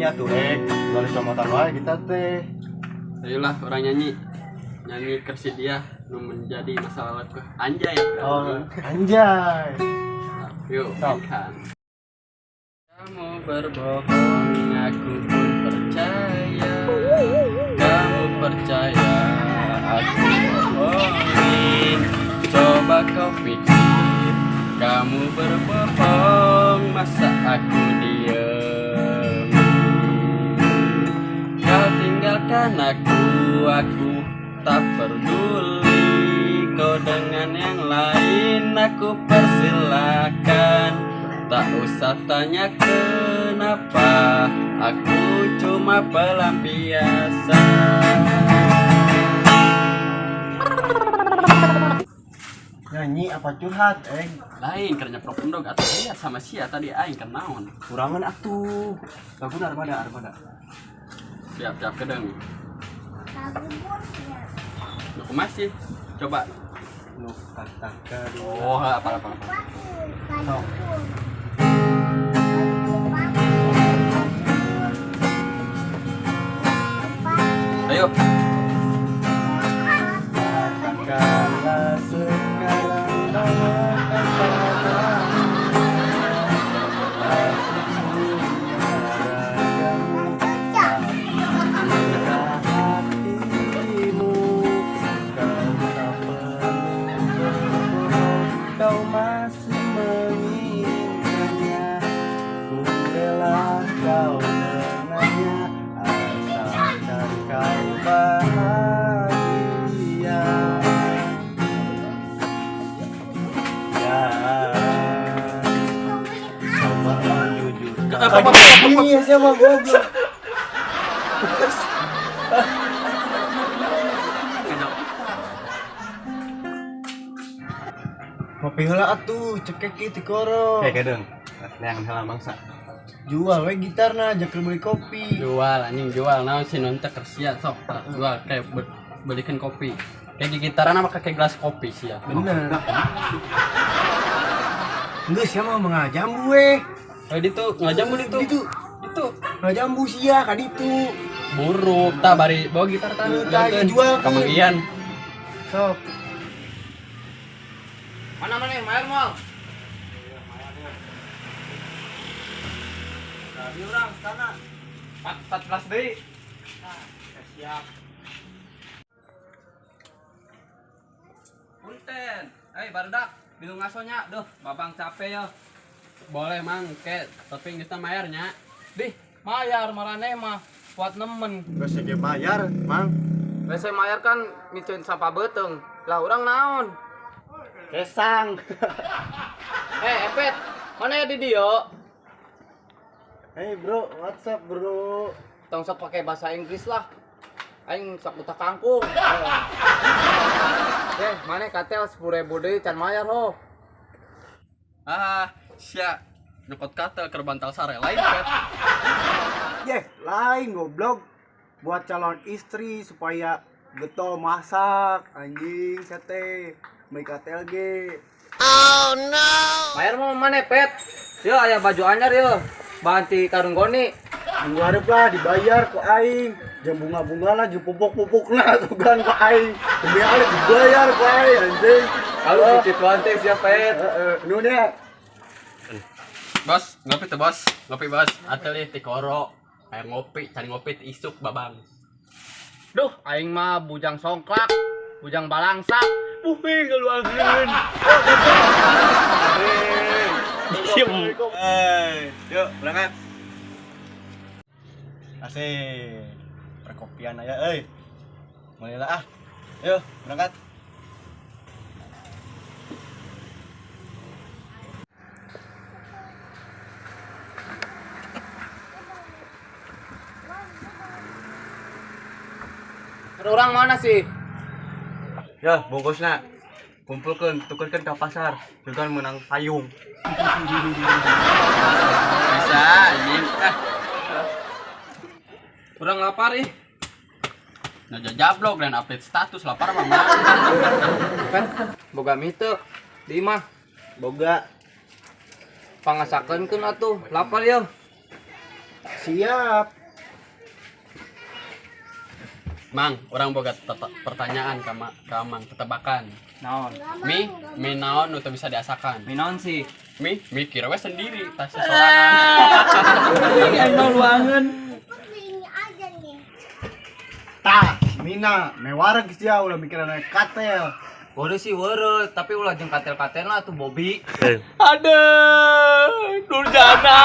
nyanyi atuh dari comotan wae kita teh. Ayolah orang nyanyi kersi dia menjadi masa lalu anjay. Oh, anjay. Yuk, kan. Kamu berbohong, aku pun percaya. Kamu percaya, aku bohongin. Coba kau pikir, kamu berbohong, masa aku diem. Kau tinggalkan aku tak peduli. Kau dengan yang lain, aku persilakan. Tak usah tanya kenapa, aku cuma pelampiasan. Nyanyi apa curhat, Lain kerja propendog atau lihat sama sia tadi aing kenaon. kurangan atuh. Lagu armada. Siap kedeng. Lu masih coba. Nu katakan. Oh, apa. Sok. Ayo. Katakanlah sekarang bahwa kau masih menginginkannya, ku rela kau dengannya, asalkan kau bahagia. Ya, coba jujur. Iya sama goblok. Kopi heula atuh, cekek kitu koro. Kedeng. Yang heula bangsa. Jual we gitarna, jak beli kopi. Jual naon si non teh kersia sok jual kayak belikan kopi. Kayak gitaran apa kayak gelas kopi sih ya. Bener. Geus sia mah mangajambu we. Ngajambu ditu. Itu Ngajambu sia ka ditu. buruk tah bari bawa gitar tah. Jual Kemudian sok. mana mayar mal. Di urang sana 14 deui. Siap. Punten, barudak, bingung ngasonya, duh, babang capek ya. Boleh mang, tapi kita mayarnya. Dih, mayar marane mah buat nemen. Geus ge bayar, Mang. Biasa mayar kan miceun sapa beuteng. Lah urang naon? Kesang. Epet, mana di dieu? Bro, WhatsApp, Bro. Tong sok pakai bahasa Inggris lah. Aing sok buta kangkung. Mana katel 10.000 deui can mayar ho. Sia, nyokot katel keur bantal sare lain pet. Lain goblok. Buat calon istri supaya getol masak, anjing sate, mai katel ge. Mayar mah mana pet? Yo aya baju anyar yo. Banti karung goni. Minggu hareup lah dibayar ku aing. Jeung bunga-bunga lah jeung pupuk-pupukna tugan ku aing. Demi ale dibayar ku aing anjing. Kalau cicituan teh sia pet. Nu nya. Bos, ngopi tuh bos. Ngopi bos. Atelih ti koro. Kayak ngopi, cari ngopi ti isuk babang. Duh, aing mah bujang songklak, bujang balangsa. Puing keluargeun. Yuk, berangkat. Asik. Perkopian aja, mulailah ah. Yuk, berangkat. Ada orang mana sih? Ya, bungkusna. Kumpulkan, tukerkan ke pasar. Juga menang payung. Bisa anjing. Kurang lapar ih. Nah jablok dan update status lapar mah. Kan boga mitu di imah. Boga. Pangasakeun atuh lapar ya. Siap. Mang, orang boga pertanyaan ke Mang tetebakan. Naon? Mi naon nu teu bisa diasakan. Minon sih. Mikir we sendiri tas sorangan. Ayo luangan. Tah, Mina, mewareg sia ulah mikiran naik katel. Boleh sih were, tapi ulah jeung katel-katel lah tuh Bobby. Aduh, Nurjana.